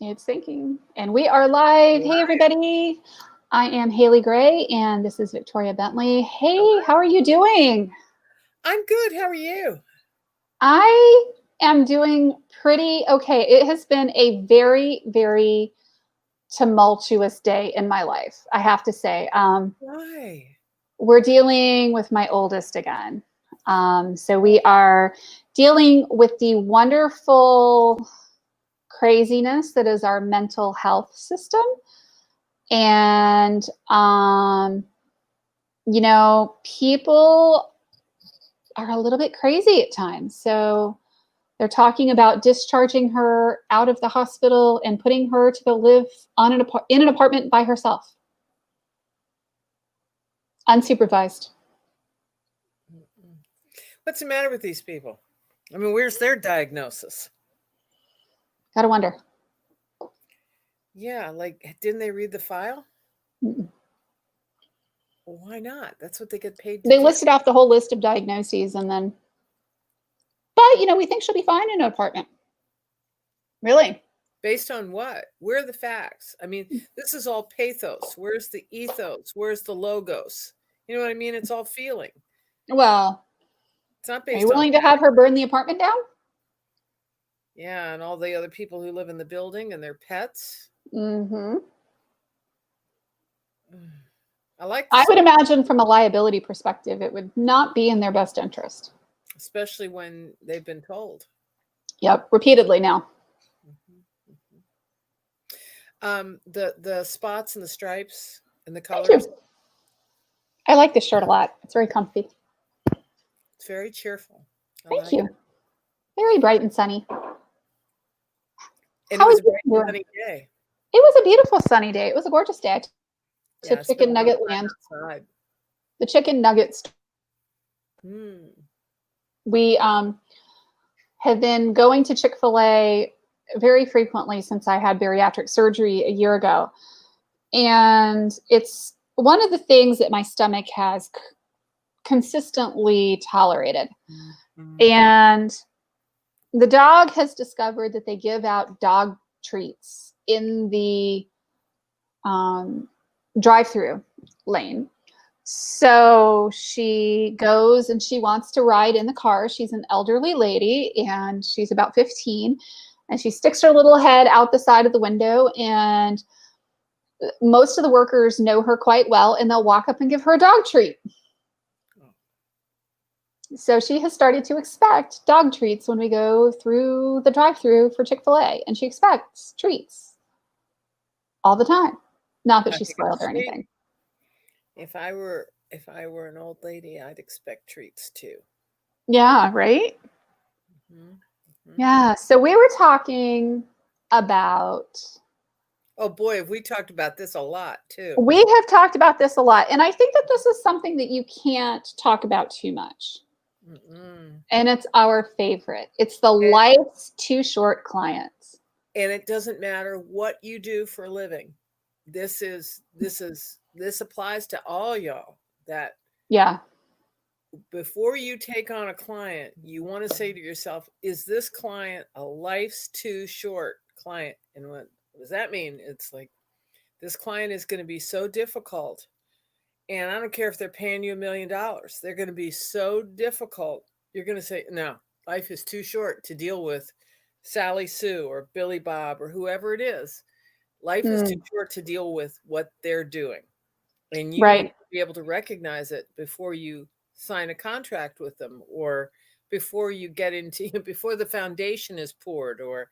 It's thinking. And we are live. Hey, Right. everybody. I am Haley Gray, and this is Victoria Bentley. Hey, how are you doing? I'm good. How are you? I am doing pretty okay. It has been a very, very tumultuous day in my life, I have to say. Why? We're dealing with my oldest again. So we are dealing with the wonderful craziness that is our mental health system. And people are a little bit crazy at times. So they're talking about discharging her out of the hospital and putting her to go live in an apartment by herself, unsupervised. Mm-mm. What's the matter with these people? I mean, where's their diagnosis? Gotta wonder. Yeah, like, didn't they read the file? Mm-mm. Well, why not? That's what they get paid to They do. listed off the whole list of diagnoses, and then, but we think she'll be fine in an apartment. Really? Based on what? Where are the facts? I mean, this is all pathos. Where's the ethos? Where's the logos? You know what I mean? It's all feeling. Well, It's not are you based on willing to have fact. her burn the apartment down? Yeah, and all the other people who live in the building and their pets. Mm-hmm. I like the I would story, imagine from a liability perspective, it would not be in their best interest. especially when they've been told. Yep, repeatedly now. Mhm, mhm. The spots and the stripes and the Thank colors, you. I like this shirt a lot. It's very comfy. it's very cheerful. I Thank like you. it. Very bright and sunny. And it How was is a you bright and doing? sunny day. It was a beautiful sunny day. It was a gorgeous day. I took to Yeah, I spent Chicken a lot of Nugget time Land. outside. The Chicken Nuggets. Hmm. We have been going to Chick-fil-A very frequently since I had bariatric surgery a year ago. And it's one of the things that my stomach has consistently tolerated. Mhm. And the dog has discovered that they give out dog treats in the um, drive-through lane. So she goes and she wants to ride in the car. She's an elderly lady and she's about 15. And she sticks her little head out the side of the window. And most of the workers know her quite well and they'll walk up and give her a dog treat. Oh, So she has started to expect dog treats when we go through the drive-through for Chick-fil-A. And she expects treats all the time. Not that I she's think spoiled it's or sweet. anything. If I were an old lady, I'd expect treats too. Yeah, right? Hmm. Hmm. Yeah. So we were talking about, Oh boy, have we talked about this a lot too. we have talked about this a lot. And I think that this is something that you can't talk about too much. Mm-mm. And it's our favorite. It's the And, life's too short clients. and it doesn't matter what you do for a living. This applies to all y'all that Yeah. before you take on a client, you want to say to yourself, is this client a life's too short client? And what does that mean? It's like this client is going to be so difficult. And I don't care if they're paying you $1 million, they're going to be so difficult. You're going to say, no, life is too short to deal with Sally Sue or Billy Bob or whoever it is. Life is too Mm, short to deal with what they're doing. And you need right. to be able to recognize it before you sign a contract with them or before you get into before the foundation is poured or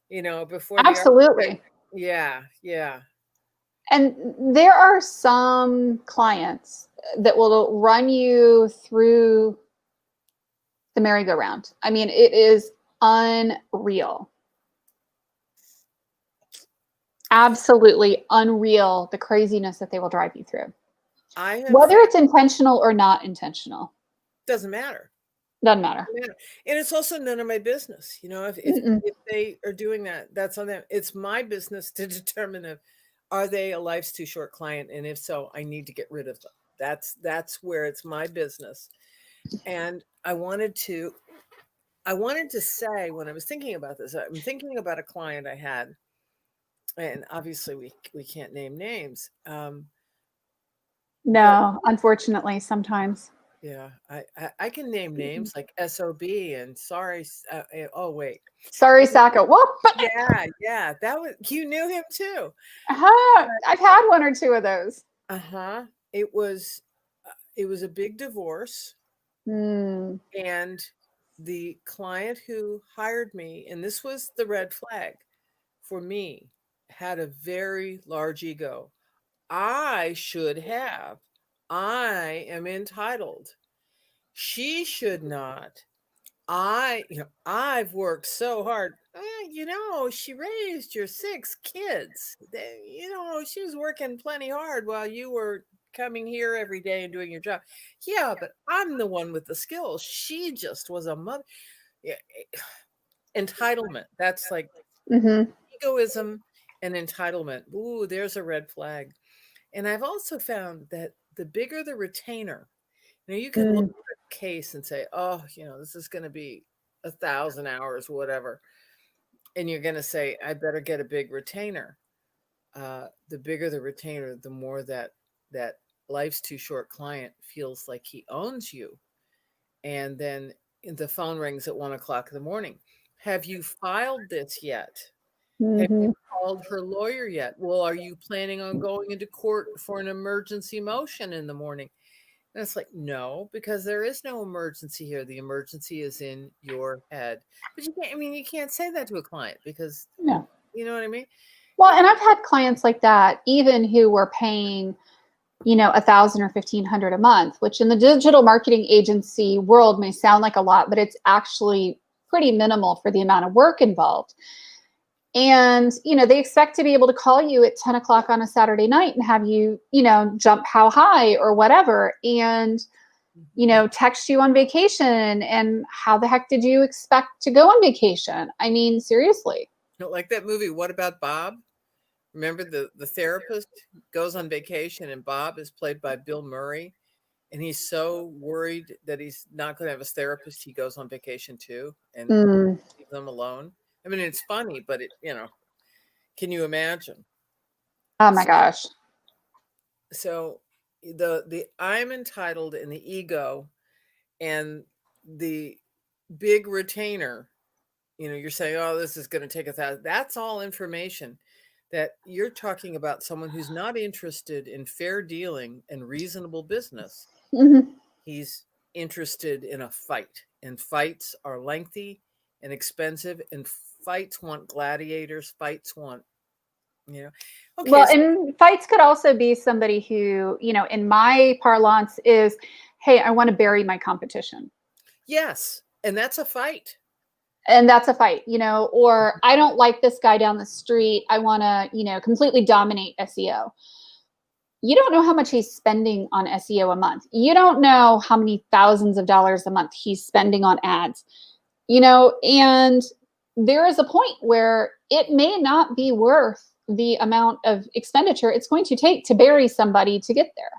before the architect. Absolutely. Yeah, yeah. And there are some clients that will run you through the merry-go-round. I mean, it is unreal. Absolutely unreal the craziness that they will drive you through. I have Whether found it's intentional or not intentional, doesn't matter. doesn't matter. Yeah. And it's also none of my business. If Mm-mm. if they are doing that, that's on them. It's my business to determine if are they a life's too short client, and if so, I need to get rid of them. That's where it's my business. And I wanted to say when I was thinking about this, I'm thinking about a client I had, and obviously we can't name names. But No, unfortunately, sometimes. yeah, I can name names like SOB and sorry. Oh wait, Sorry, Sacco. Whoop. yeah, that was you knew him too. I've had one or two of those. Uh-huh. It was it was a big divorce, Hmm. and the client who hired me, and this was the red flag for me, had a very large ego. I should have. I am entitled. She should not. I've worked so hard. She raised your 6 kids. She was working plenty hard while you were coming here every day and doing your job. Yeah, but I'm the one with the skills. She just was a mother. Yeah, entitlement. That's like Mm-hmm. egoism and entitlement. Ooh, there's a red flag. And I've also found that the bigger the retainer, you can look Mm. at a case and say, oh, this is going to be 1,000 hours, whatever. And you're going to say, I better get a big retainer. The bigger the retainer, the more that life's too short client feels like he owns you. And then the phone rings at 1 o'clock in the morning. Have you filed this yet? Have you Mm-hmm. called her lawyer yet? Well, are you planning on going into court for an emergency motion in the morning? And it's like, no, because there is no emergency here. The emergency is in your head. But you can't say that to a client because No. you know what I mean? Well, and I've had clients like that, even who were paying, 1,000 or 1,500 a month, which in the digital marketing agency world may sound like a lot, but it's actually pretty minimal for the amount of work involved. And, they expect to be able to call you at 10 o'clock on a Saturday night and have you, jump how high or whatever. And, text you on vacation. And how the heck did you expect to go on vacation? I mean, seriously. Like that movie, What About Bob? Remember the therapist goes on vacation and Bob is played by Bill Murray. And he's so worried that he's not going to have his therapist. He goes on vacation too and Mm. leave them alone. I mean, it's funny, but can you imagine? Oh my gosh. So the I'm entitled and the ego and the big retainer, you're saying, oh, this is going to take 1,000. That's all information that you're talking about someone who's not interested in fair dealing and reasonable business. Mm-hmm. He's interested in a fight, and fights are lengthy and expensive, and fights want gladiators. Fights want, okay. Well, and fights could also be somebody who, in my parlance is, hey, I want to bury my competition. Yes, and that's a fight. And that's a fight, or I don't like this guy down the street. I want to, completely dominate SEO. You don't know how much he's spending on SEO a month. You don't know how many thousands of dollars a month he's spending on ads, and there is a point where it may not be worth the amount of expenditure it's going to take to bury somebody to get there.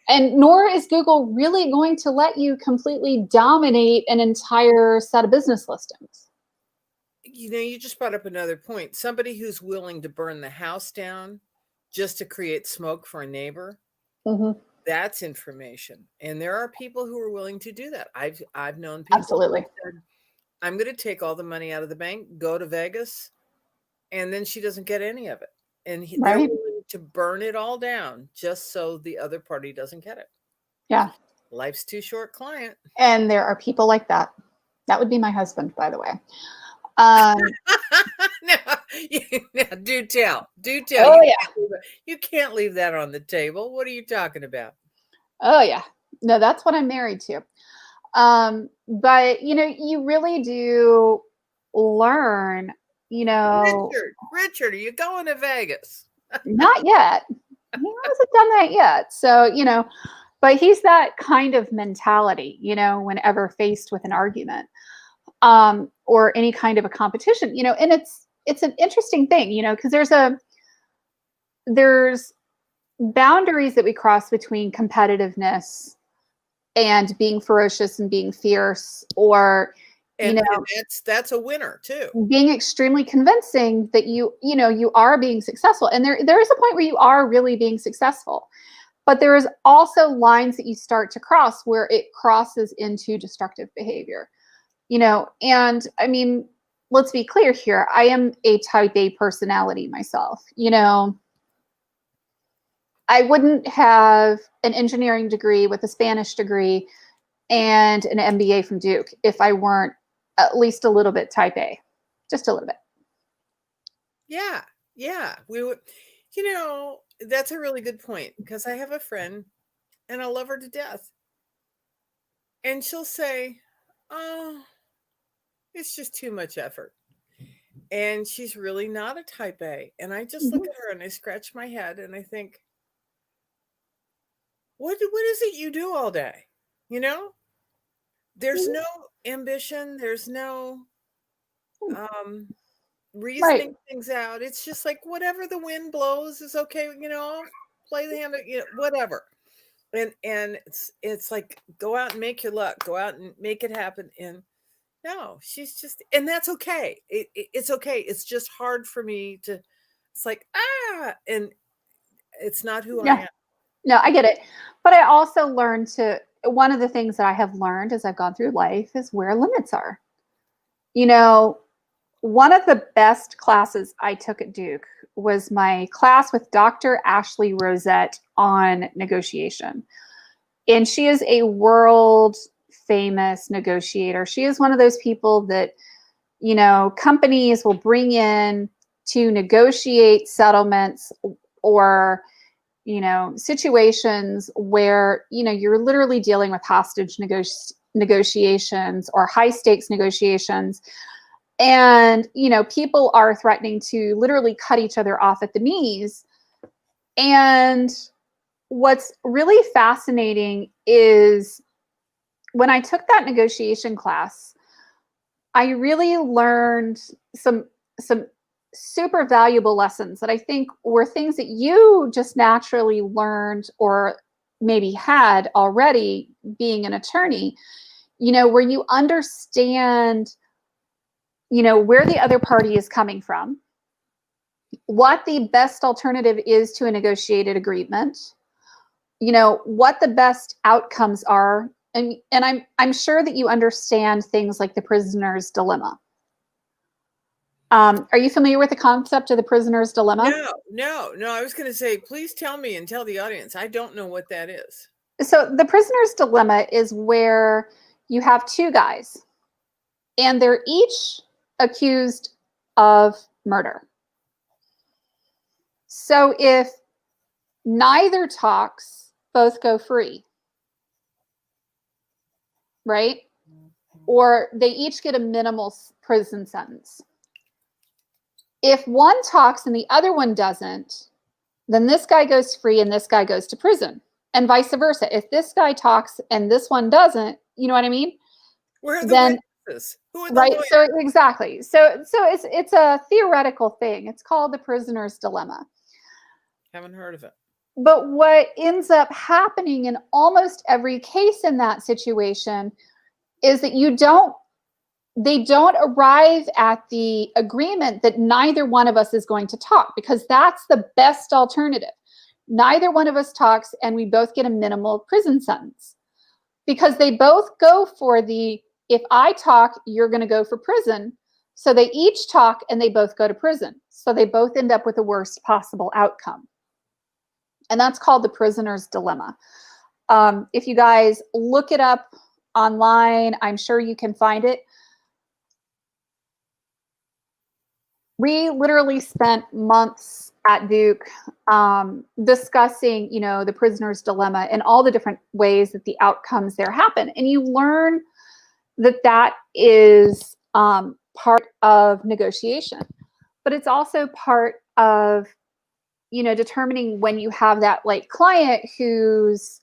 And nor is Google really going to let you completely dominate an entire set of business listings. You just brought up another point. Somebody who's willing to burn the house down just to create smoke for a neighbor. Mm-hmm. That's information. And there are people who are willing to do that. I've known people Absolutely. who said, I'm going to take all the money out of the bank, go to Vegas, and then she doesn't get any of it. And they're Right. willing to burn it all down just so the other party doesn't get it. Yeah. Life's too short, client. And there are people like that. That would be my husband, by the way. No, do tell. Oh, yeah. You can't leave that on the table. What are you talking about? Oh, yeah. No, that's what I'm married to. But, you really do learn, Richard, are you going to Vegas? not yet. He hasn't done that yet. So, but he's that kind of mentality, whenever faced with an argument, or any kind of a competition, and it's an interesting thing, because there's boundaries that we cross between competitiveness and being ferocious and being fierce, or, You And know, that's a winner too. being extremely convincing that you are being successful. And there is a point where you are really being successful. But there is also lines that you start to cross where it crosses into destructive behavior. And I mean, let's be clear here. I am a type A personality myself. I wouldn't have an engineering degree with a Spanish degree and an MBA from Duke if I weren't at least a little bit type A, just a little bit. Yeah. Yeah. We would, that's a really good point, because I have a friend and I love her to death. And she'll say, "Oh, it's just too much effort." And she's really not a type A. And I just look Mhm. at her and I scratch my head and I think, what is it you do all day? You know? There's Mhm. no ambition, there's no um Right. reasoning things out. It's just like whatever the wind blows is okay, play the hand, whatever. And it's like, go out and make your luck, go out and make it happen. And no, she's just, and that's okay. It's okay. It's just hard for me to, it's like, and it's not who I Yeah. am. No, I get it. But I also learned one of the things that I have learned as I've gone through life is where limits are. You know, One of the best classes I took at Duke was my class with Dr. Ashley Rosette on negotiation. And she is a world famous negotiator. She is one of those people that, companies will bring in to negotiate settlements or, situations where, you're literally dealing with hostage negotiations or high stakes negotiations. And, people are threatening to literally cut each other off at the knees. And what's really fascinating is when I took that negotiation class, I really learned some super valuable lessons that I think were things that you just naturally learned or maybe had already being an attorney, where you understand, where the other party is coming from, what the best alternative is to a negotiated agreement, what the best outcomes are. And I'm sure that you understand things like the prisoner's dilemma. Are you familiar with the concept of the prisoner's dilemma? No, no, no. I was going to say, please tell me and tell the audience. I don't know what that is. So the prisoner's dilemma is where you have two guys and they're each accused of murder. So if neither talks, both go free, right? Or they each get a minimal prison sentence. If one talks and the other one doesn't, then this guy goes free and this guy goes to prison, and vice versa. If this guy talks and this one doesn't, you know what I mean? Where are the Then witnesses? Who are the right. lawyers? So exactly. So it's a theoretical thing. It's called the prisoner's dilemma. Haven't heard of it. But what ends up happening in almost every case in that situation is that they don't arrive at the agreement that neither one of us is going to talk, because that's the best alternative. Neither one of us talks and we both get a minimal prison sentence, because they both go for if I talk, you're going to go for prison. So they each talk and they both go to prison. So they both end up with the worst possible outcome. And that's called the prisoner's dilemma. If you guys look it up online, I'm sure you can find it. We literally spent months at Duke discussing, the prisoner's dilemma and all the different ways that the outcomes there happen. And you learn that is part of negotiation, but it's also part of, determining when you have that like client who's,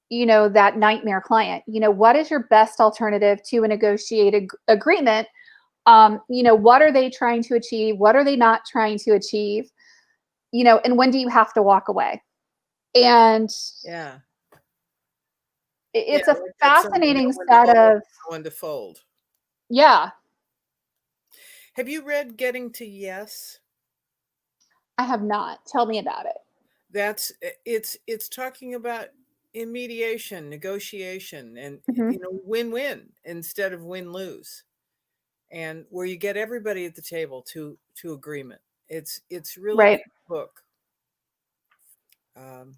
that nightmare client, what is your best alternative to a negotiated agreement? What are they trying to achieve? What are they not trying to achieve? And when do you have to walk away? And Yeah. it's Yeah, a like that song, know fascinating when to set hold, of, know when to fold. Yeah, Have you read Getting to Yes? I have not. Tell me about it. It's talking about in mediation, negotiation, and Hmm. win-win instead of win-lose, and where you get everybody at the table to agreement. It's really Right. good book. Um,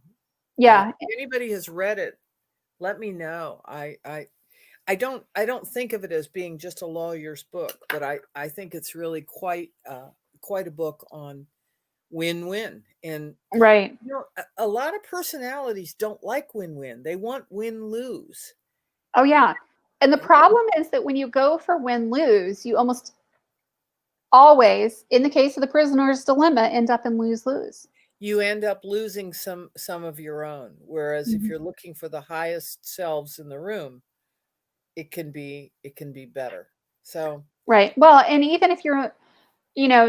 Yeah. if anybody has read it, let me know. I don't think of it as being just a lawyer's book, but I think it's really quite a book on win-win. And Right. a lot of personalities don't like win-win. They want win-lose. Oh, yeah. And the problem is that when you go for win-lose, you almost always, in the case of the prisoner's dilemma, end up in lose-lose. You end up losing some of your own. Whereas if Mhm. you're looking for the highest selves in the room, it can be better. So Right. Well, and even if you're,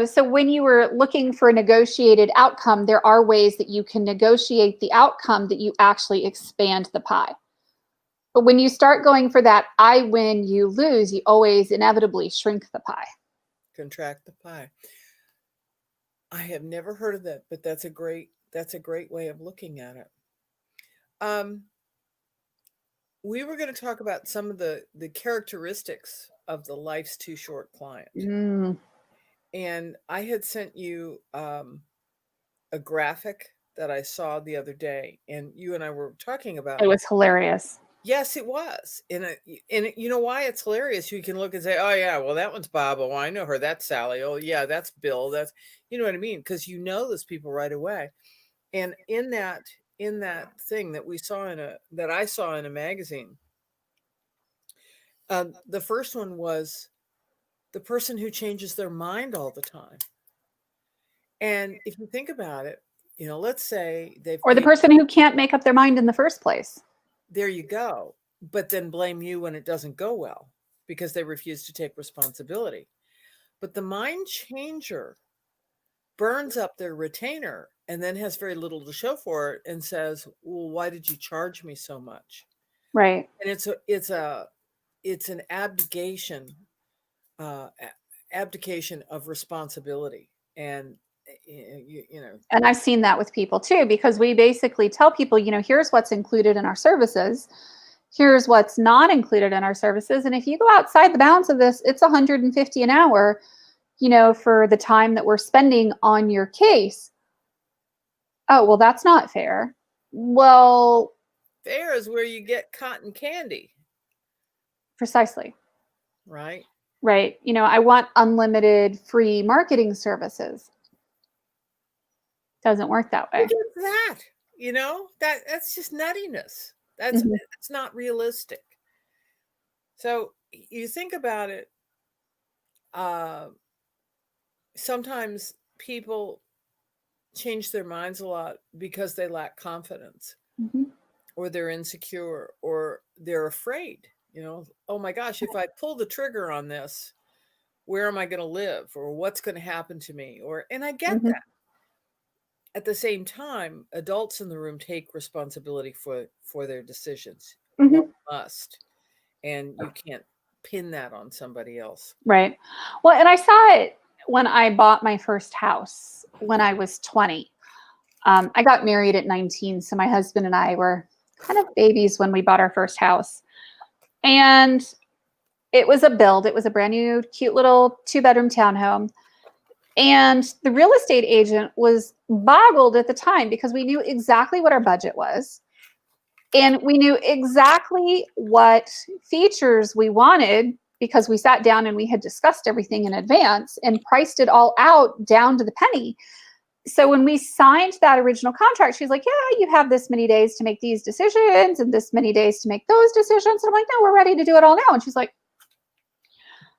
so when you were looking for a negotiated outcome, there are ways that you can negotiate the outcome that you actually expand the pie. But when you start going for that I win, you lose, you always inevitably shrink the pie. contract the pie. I have never heard of that, but that's a great way of looking at it. Um, we were going to talk about some of the characteristics of the life's too short client. Mm, And I had sent you a graphic that I saw the other day, and you and I were talking it about. was hilarious. Yes, it was. And you know why it's hilarious? You can look and say, "Oh yeah, well that one's Bob. Oh, I know her. That's Sally. Oh yeah, that's Bill. That's you know what I mean? Because you know those people right away." And in that thing that I saw in a magazine, the first one was the person who changes their mind all the time. And if you think about it, let's say they've Or the paid. person who can't make up their mind in the first place. There you go. But then blame you when it doesn't go well because they refuse to take responsibility. But the mind changer burns up their retainer and then has very little to show for it and says, "Well, why did you charge me so much?" Right. And it's an abdication of responsibility. And And I've seen that with people too, because we basically tell people, here's what's included in our services. Here's what's not included in our services. And if you go outside the bounds of this, it's 150 an hour, for the time that we're spending on your case. Oh, well, that's not fair. Well, fair is where you get cotton candy, precisely. right? Right. I want unlimited free marketing services. Doesn't work that Who way. gets that? That's just nuttiness. That's Mhm. that's not realistic. So you think about it. Uh, Sometimes people change their minds a lot because they lack confidence, Mhm. or they're insecure, or they're afraid. Oh my gosh, if I pull the trigger on this, where am I going to live, or what's going to happen to me? And I get Mhm. that. At the same time, adults in the room take responsibility for their decisions. One Mhm. must, and you can't pin that on somebody else. Right. Well, and I saw it when I bought my first house when I was 20. I got married at 19, so my husband and I were kind of babies when we bought our first house. And it was a build. It was a brand new, cute little 2-bedroom townhome. And the real estate agent was boggled at the time because we knew exactly what our budget was. And we knew exactly what features we wanted because we sat down and we had discussed everything in advance and priced it all out down to the penny. So when we signed that original contract, she's like, "Yeah, you have this many days to make these decisions and this many days to make those decisions." And I'm like, "No, we're ready to do it all now." And she's like,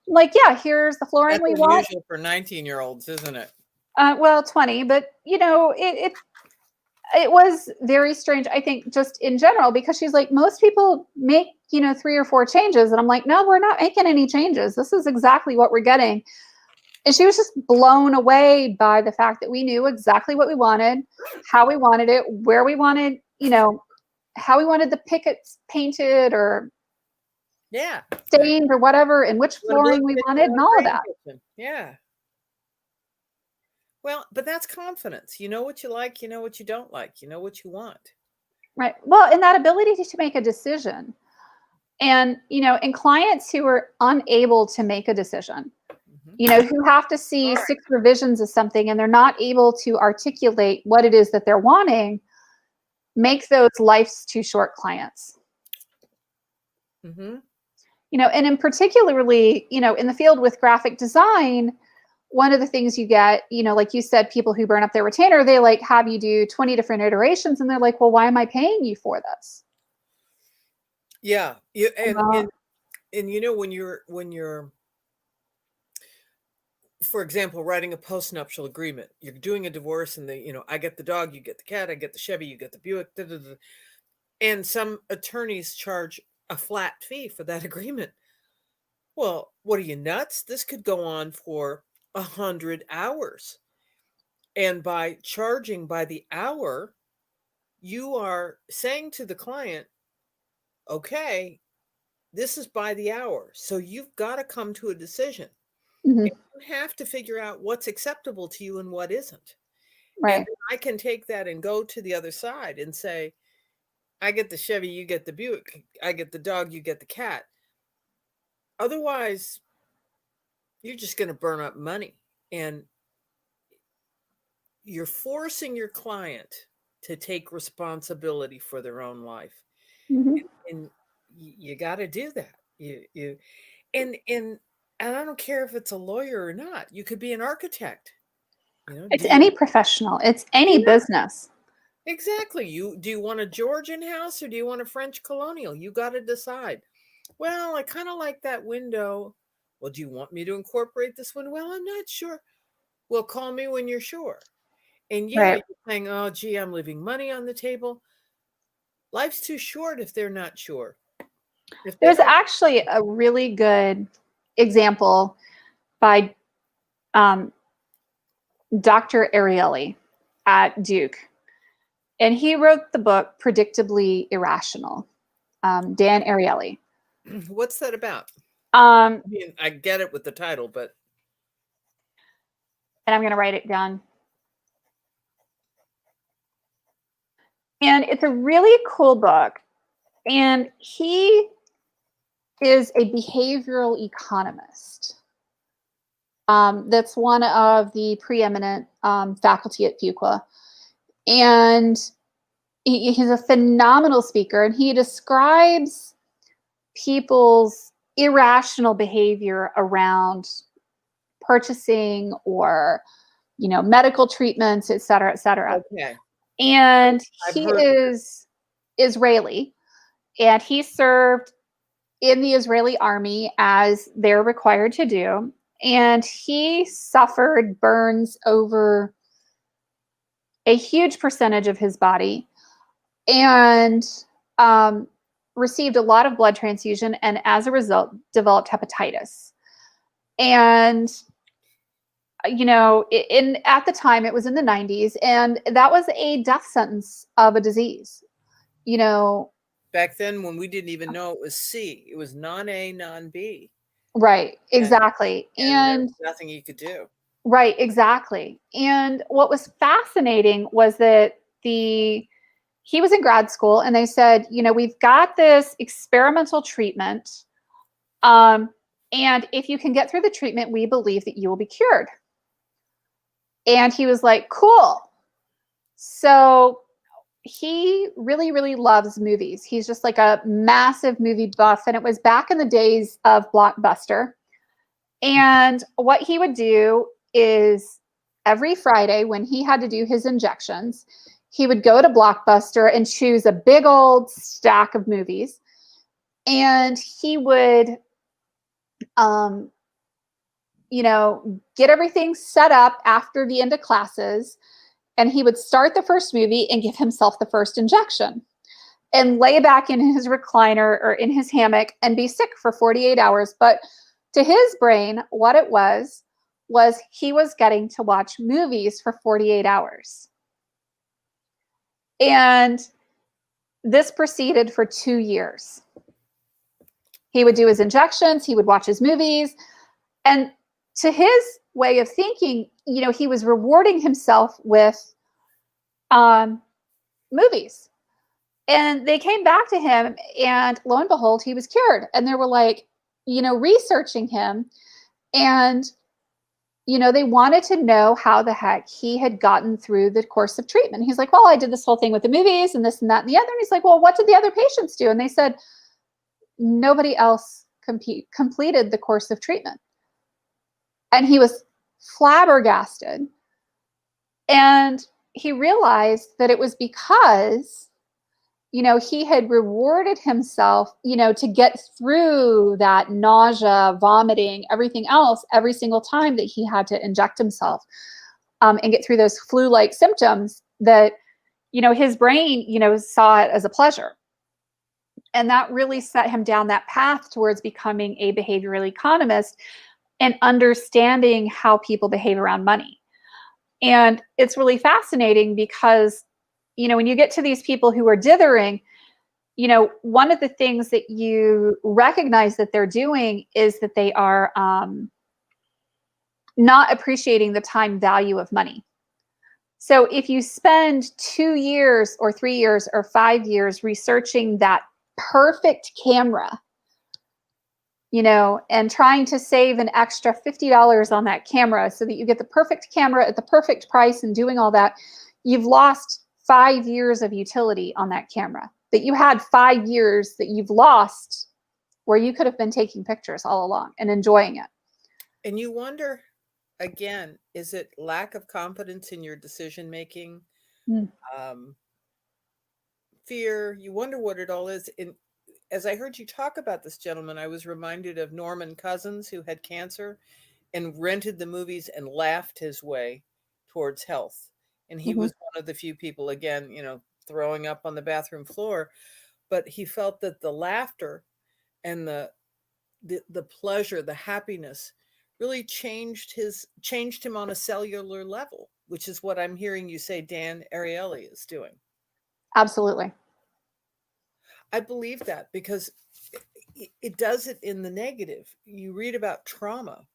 "Yeah, here's the flooring That's we want." unusual for 19-year-olds, isn't it? Well, 20, but it was very strange, I think, just in general, because she's like, most people make, 3 or 4 changes. And I'm like, no, we're not making any changes. This is exactly what we're getting. And she was just blown away by the fact that we knew exactly what we wanted, how we wanted it, where we wanted, how we wanted the pickets painted, or Yeah. stained or whatever, and which You want a blue flooring we kitchen, wanted you and want a all of green that. kitchen. Yeah. Well, but that's confidence. You know what you like, you know what you don't like, you know what you want. Right. Well, and that ability to make a decision. And, in clients who are unable to make a decision, Mhm. who have to see All right. 6 revisions of something and they're not able to articulate what it is that they're wanting, make those life's too short clients. Mm-hmm. And in particularly, in the field with graphic design, one of the things you get, like you said, people who burn up their retainer, they like have you do 20 different iterations and they're like, well, why am I paying you for this? Yeah. And Well, when you're for example, writing a postnuptial agreement, you're doing a divorce, and I get the dog, you get the cat, I get the Chevy, you get the Buick, da, da, da. And some attorneys charge a flat fee for that agreement. Well, what are you, nuts? This could go on for 100 hours. And by charging by the hour, you are saying to the client, okay, this is by the hour. So you've got to come to a decision. mhm, You have to figure out what's acceptable to you and what isn't. And right. then I can take that and go to the other side and say, I get the Chevy, you get the Buick, I get the dog, you get the cat. Otherwise, you're just going to burn up money. And you're forcing your client to take responsibility for their own life. Mhm. And you got to do that. And and I don't care if it's a lawyer or not. You could be an architect. It's Do you? any professional, it's any Yeah, business. exactly. Do you want a Georgian house or do you want a French colonial? You got to decide. Well, I kind of like that window. Well, do you want me to incorporate this one? Well, I'm not sure. Well, call me when you're sure. And yeah, Right. you're saying, oh, gee, I'm leaving money on the table. Life's too short if they're not sure. If they There's don't, actually a really good example by um, Dr. Ariely at Duke. And he wrote the book Predictably Irrational, Dan Ariely. what's that about? Um, I mean, I get it with the title, but and I'm going to write it down. And it's a really cool book. And he is a behavioral economist. That's one of the preeminent faculty at Fuqua. And he's a phenomenal speaker. And he describes people's irrational behavior around purchasing or medical treatments, et cetera, et cetera. okay. And I've he heard is Israeli, and he served in the Israeli army as they're required to do. And he suffered burns over a huge percentage of his body and um, received a lot of blood transfusion, and as a result, developed hepatitis. And in at the time it was in the 90s, and that was a death sentence of a disease. You know, back then when we didn't even know it was C, it was non A, non B, right? and Exactly, there and was nothing you could do. right, exactly. And what was fascinating was that he was in grad school, and they said, we've got this experimental treatment, um, and if you can get through the treatment, we believe that you will be cured. And he was like, cool. So he really, really loves movies. He's just like a massive movie buff. And it was back in the days of Blockbuster. And what he would do is every Friday when he had to do his injections, he would go to Blockbuster and choose a big old stack of movies. And he would, um, get everything set up after the end of classes. And he would start the first movie and give himself the first injection and lay back in his recliner or in his hammock and be sick for 48 hours. But to his brain, what it was he was getting to watch movies for 48 hours. And this proceeded for 2 years. He would do his injections, he would watch his movies. And to his way of thinking, he was rewarding himself with movies. And they came back to him, and lo and behold, he was cured. And they were like, researching him. And, they wanted to know how the heck he had gotten through the course of treatment. He's like, well, I did this whole thing with the movies and this and that and the other. And he's like, well, what did the other patients do? And they said, nobody else completed the course of treatment. And he was flabbergasted. And he realized that it was because he had rewarded himself, to get through that nausea, vomiting, everything else every single time that he had to inject himself, and get through those flu-like symptoms that, his brain, saw it as a pleasure. And that really set him down that path towards becoming a behavioral economist and understanding how people behave around money. And it's really fascinating because, when you get to these people who are dithering, one of the things that you recognize that they're doing is that they are not appreciating the time value of money. So if you spend 2 years or 3 years or 5 years researching that perfect camera, and trying to save an extra $50 on that camera so that you get the perfect camera at the perfect price and doing all that, you've lost 5 years of utility on that camera. That you had 5 years that you've lost where you could have been taking pictures all along and enjoying it. And you wonder, again, is it lack of confidence in your decision making? Fear? You wonder what it all is. And as I heard you talk about this gentleman, I was reminded of Norman Cousins, who had cancer and rented the movies and laughed his way towards health. And he was one of the few people, again, throwing up on the bathroom floor, but he felt that the laughter and the pleasure, the happiness really changed him on a cellular level, which is what I'm hearing you say Dan Ariely is doing. Absolutely. I believe that because it does it in the negative. You read about trauma.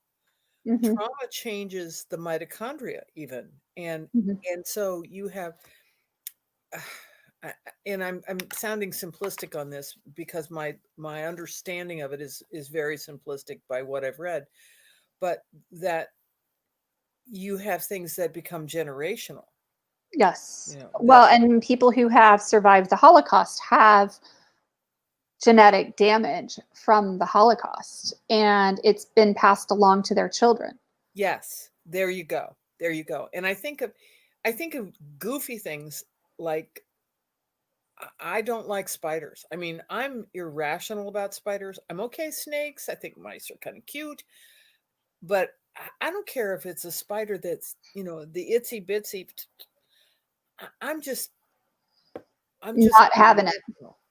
Trauma changes the mitochondria even. And so you have and I'm sounding simplistic on this because my understanding of it is very simplistic by what I've read, but that you have things that become generational. Yes. Well, and people who have survived the Holocaust have genetic damage from the Holocaust, and it's been passed along to their children. Yes, there you go. And I think of goofy things like, I don't like spiders. I mean, I'm irrational about spiders. I'm okay snakes. I think mice are kind of cute, but I don't care if it's a spider that's, the itsy bitsy. I'm just not having it.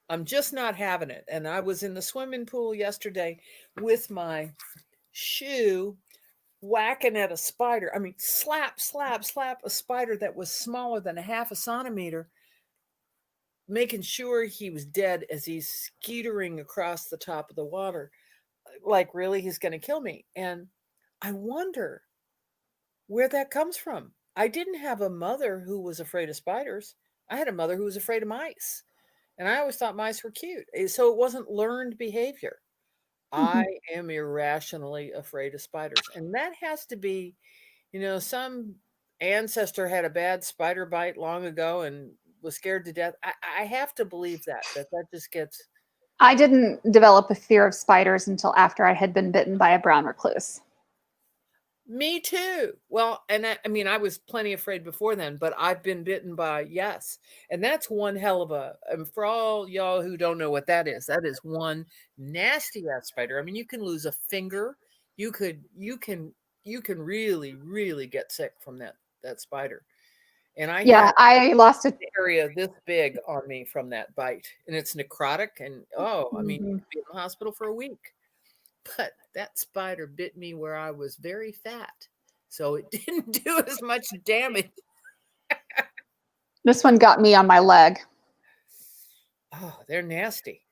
I'm just not having it. And I was in the swimming pool yesterday with my shoe whacking at a spider. I mean, slap a spider that was smaller than a half a centimeter, making sure he was dead as he's skeetering across the top of the water. Like, really, he's going to kill me. And I wonder where that comes from. I didn't have a mother who was afraid of spiders. I had a mother who was afraid of mice. And I always thought mice were cute. So it wasn't learned behavior. I am irrationally afraid of spiders. And that has to be, some ancestor had a bad spider bite long ago and was scared to death. I have to believe that just gets. I didn't develop a fear of spiders until after I had been bitten by a brown recluse. Me too. Well, and I was plenty afraid before then, but I've been bitten by, yes. And that's one hell of and for all y'all who don't know what that is one nasty ass spider. I mean, you can lose a finger. You can really, really get sick from that spider. And I lost an area this big on me from that bite, and it's necrotic. And I mean, you could be in the hospital for a week. But that spider bit me where I was very fat, so it didn't do as much damage. This one got me on my leg. Oh, they're nasty.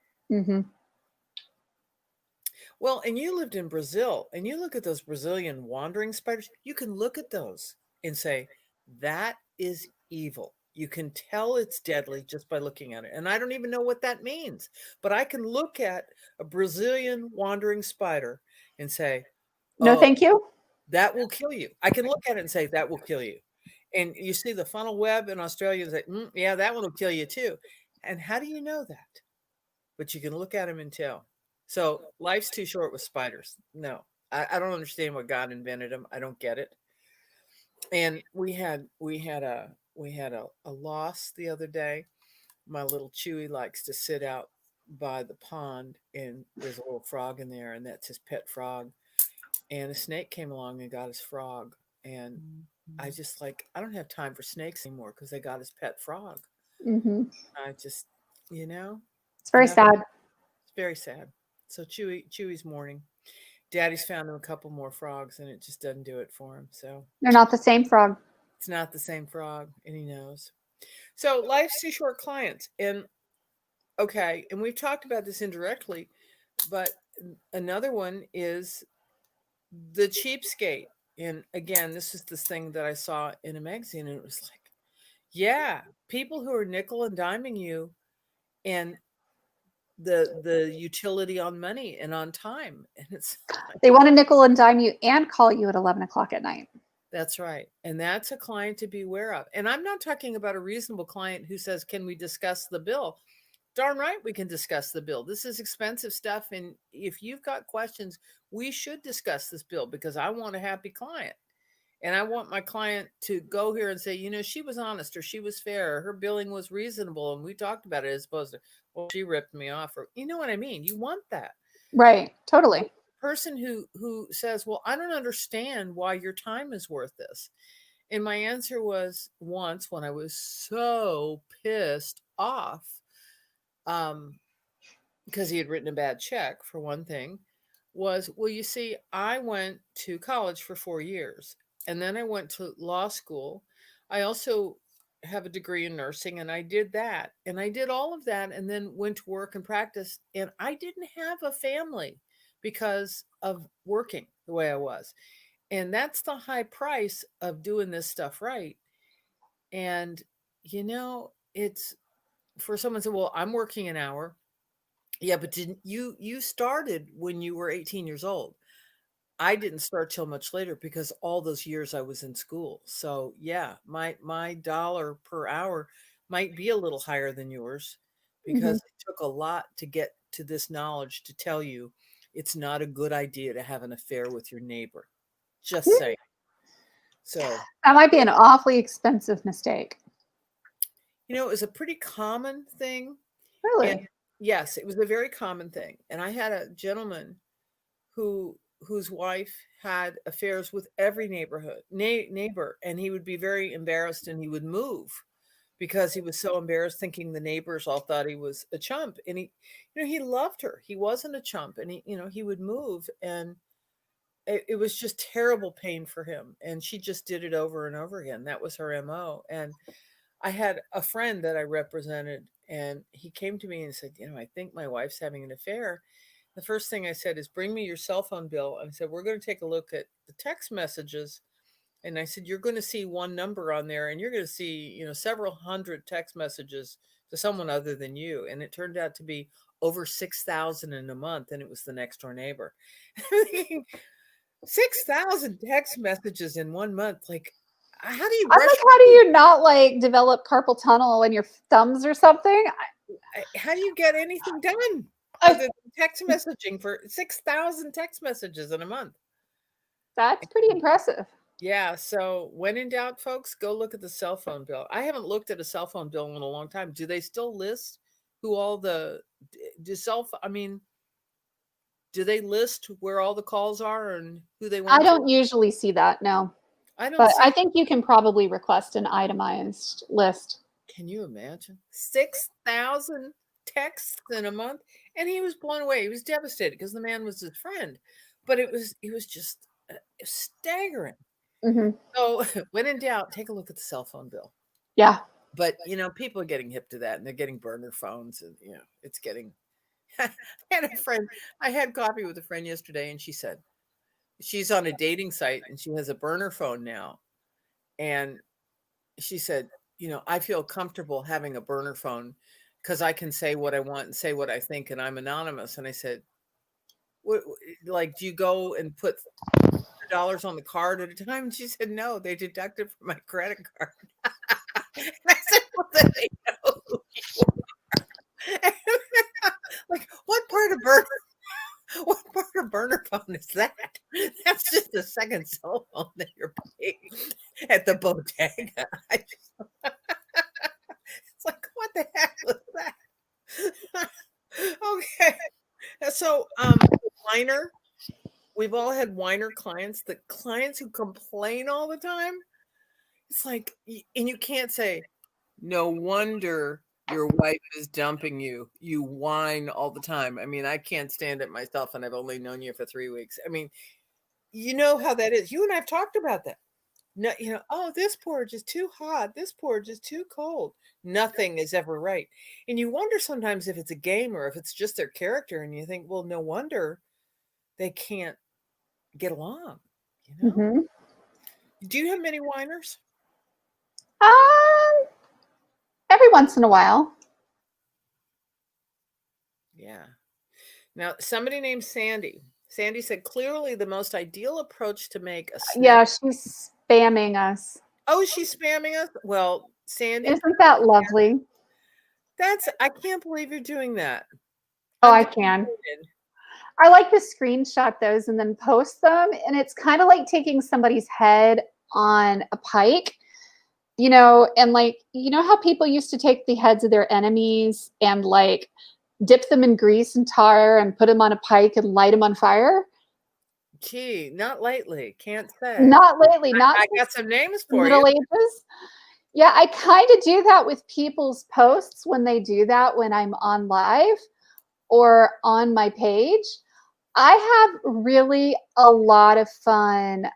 Well, and you lived in Brazil, and you look at those Brazilian wandering spiders, you can look at those and say, that is evil. You can tell it's deadly just by looking at it. And I don't even know what that means, but I can look at a Brazilian wandering spider and say, No, oh, thank you. that will kill you. I can look at it and say, that will kill you. And you see the funnel web in Australia and say, yeah, that one will kill you too. And how do you know that? But you can look at them and tell. So life's too short with spiders. No, I don't understand what God invented them. I don't get it. And we had a loss the other day. My little Chewy likes to sit out by the pond, and there's a little frog in there, and that's his pet frog. And a snake came along and got his frog. And I just I don't have time for snakes anymore because they got his pet frog. Hmm. I just, you know, It's very enough. sad. It's very sad. So Chewy's mourning. Daddy's found him a couple more frogs, and it just doesn't do it for him. So They're not the same frog. it's not the same frog, and he knows. So life's too short, clients. And okay, and we've talked about this indirectly, but another one is the cheapskate. And again, this is this thing that I saw in a magazine, and it was like, yeah, people who are nickel and diming you, and the utility on money and on time. And it's like, They want to nickel and dime you and call you at 11 o'clock at night. that's right. And that's a client to beware of. And I'm not talking about a reasonable client who says, can we discuss the bill? Darn right, we can discuss the bill. This is expensive stuff. And if you've got questions, we should discuss this bill because I want a happy client. And I want my client to go here and say, she was honest or she was fair, or her billing was reasonable. And we talked about it as opposed to, well, she ripped me off. Or, you know what I mean? You want that. Right. Totally. Person who says, well, I don't understand why your time is worth this. And my answer was once when I was so pissed off, because he had written a bad check for one thing, was, well, you see, I went to college for 4 years and then I went to law school. I also have a degree in nursing and I did that and I did all of that and then went to work and practice. And I didn't have a family because of working the way I was. And that's the high price of doing this stuff right. And, it's for someone to say, well, I'm working an hour. Yeah, but didn't you started when you were 18 years old. I didn't start till much later because all those years I was in school. So yeah, my dollar per hour might be a little higher than yours because Hmm. it took a lot to get to this knowledge to tell you it's not a good idea to have an affair with your neighbor. Just saying. So, That might be an awfully expensive mistake. it was a pretty common thing. And Really? yes, it was a very common thing. And I had a gentleman whose wife had affairs with every neighbor, and he would be very embarrassed and he would move because he was so embarrassed thinking the neighbors all thought he was a chump. And he loved her. He wasn't a chump. And he would move, and it was just terrible pain for him. And she just did it over and over again. That was her MO. And I had a friend that I represented, and he came to me and said, I think my wife's having an affair. The first thing I said is, bring me your cell phone bill. And I said, we're going to take a look at the text messages. And I said, you're going to see one number on there, and you're going to see, several hundred text messages to someone other than you. And it turned out to be over 6,000 in a month, and it was the next door neighbor. 6,000 text messages in 1 month. Like, how do you I'm brush like, how do you not develop carpal tunnel in your thumbs or something? how do you get anything done other I, than text messaging for 6,000 text messages in a month? that's pretty impressive. Yeah, so when in doubt, folks, go look at the cell phone bill. I haven't looked at a cell phone bill in a long time. Do they still list who all the do cell I mean, do they list where all the calls are and who they I went to? don't usually see that, no. I don't But see. I think you can probably request an itemized list. Can you imagine? 6,000 texts in a month? And he was blown away. He was devastated because the man was his friend. But it was just staggering. Hmm. So when in doubt, take a look at the cell phone bill. Yeah. But people are getting hip to that, and they're getting burner phones, and it's getting I had a friend, I had coffee with a friend yesterday, and she said she's on a dating site and she has a burner phone now. And she said, I feel comfortable having a burner phone because I can say what I want and say what I think, and I'm anonymous. And I said, what, like, do you go and put $100 on the card at a time? And she said, no, they deduct it from my credit card. And I said, well, then they know who you are. Like, what part of burner phone is that? That's just a second cell phone that you're paying at the bodega. It's like, what the heck was that? Okay. So, whiner, we've all had whiner clients, the clients who complain all the time. It's like, and you can't say, no wonder your wife is dumping you. You whine all the time. I mean, I can't stand it myself, and I've only known you for 3 weeks. I mean, you know how that is. You and I have talked about that. No, oh, this porridge is too hot. This porridge is too cold. Nothing is ever right. And you wonder sometimes if it's a game or if it's just their character. And you think, well, no wonder they can't get along. Mm-hmm. Do you have many whiners? Um, every once in a while. Yeah. Now, somebody named Sandy. Sandy said, clearly the most ideal approach to make a snap. Yeah, she's spamming us. Oh, she's spamming us? Well, Sandy, Isn't that lovely? I can't believe you're doing that. Oh, I'm I can. disappointed. I like to screenshot those and then post them. And it's kind of like taking somebody's head on a pike, and like, how people used to take the heads of their enemies and like dip them in grease and tar and put them on a pike and light them on fire? Gee, not lately. Can't say. Not lately, not I since got some names the for you. Middle Ages. Yeah, I kind of do that with people's posts when they do that when I'm on live or on my page. I have really a lot of fun,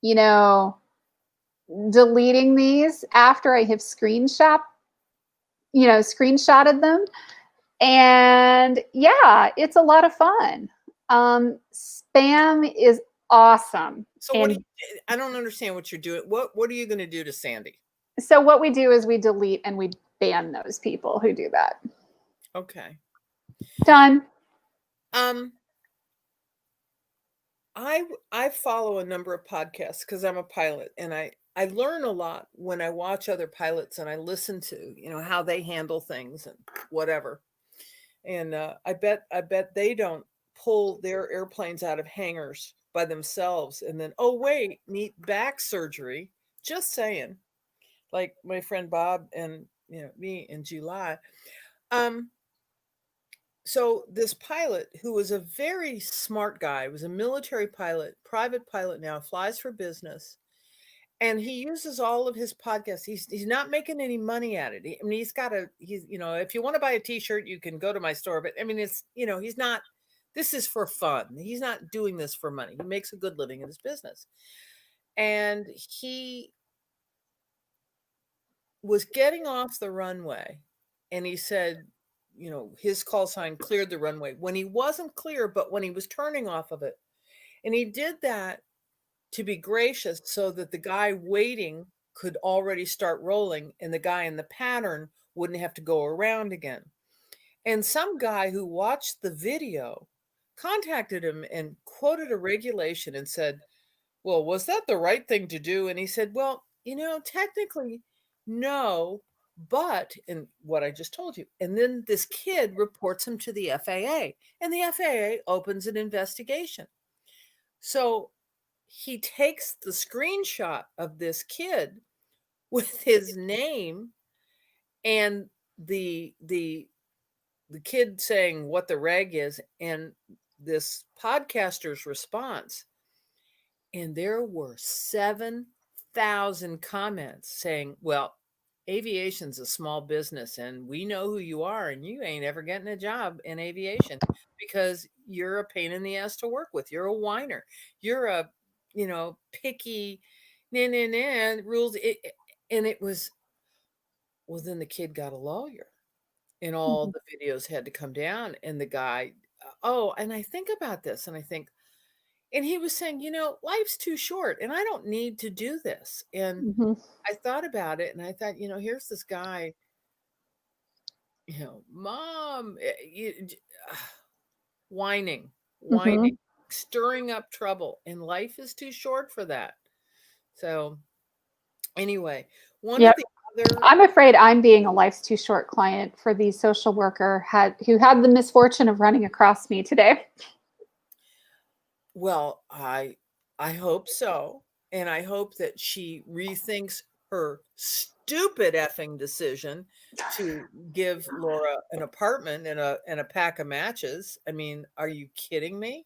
you know, deleting these after I have screenshotted them. And yeah, it's a lot of fun. Spam is awesome. So And I don't understand what you're doing. What are you going to do to Sandy? so what we do is we delete and we ban those people who do that. Okay. Done. I follow a number of podcasts because I'm a pilot, and I learn a lot when I watch other pilots and I listen to how they handle things and whatever. And I bet they don't pull their airplanes out of hangars by themselves and then, oh wait, need back surgery. Just saying. Like my friend Bob and me in July. So this pilot, who was a very smart guy, was a military pilot, private pilot now, flies for business, and he uses all of his podcasts. He's not making any money at it. I mean, he's if you want to buy a T-shirt, you can go to my store. But I mean, it's he's not. This is for fun. He's not doing this for money. He makes a good living in his business, and he was getting off the runway, and he said, his call sign cleared the runway when he wasn't clear, but when he was turning off of it. And he did that to be gracious so that the guy waiting could already start rolling and the guy in the pattern wouldn't have to go around again. And some guy who watched the video contacted him and quoted a regulation and said, well, was that the right thing to do? And he said, well, technically, no, but, and what I just told you. And then this kid reports him to the FAA, and the FAA opens an investigation. So he takes the screenshot of this kid with his name and the kid saying what the reg is and this podcaster's response. And there were 7,000 comments saying, well, aviation's a small business and we know who you are and you ain't ever getting a job in aviation because you're a pain in the ass to work with. You're a whiner. You're a, picky, rules. And it was, well, then the kid got a lawyer. and all Mhm. the videos had to come down. And the guy, oh, and I think about this and I think, and he was saying, life's too short and I don't need to do this. And Mhm. I thought about it and I thought, here's this guy, mom, whining, whining, Mhm. stirring up trouble. And life is too short for that. So, anyway, one of Yep. the other, I'm afraid I'm being a life's too short client for the social worker who had the misfortune of running across me today. well, I hope so. And I hope that she rethinks her stupid effing decision to give Laura an apartment and a pack of matches. I mean, are you kidding me?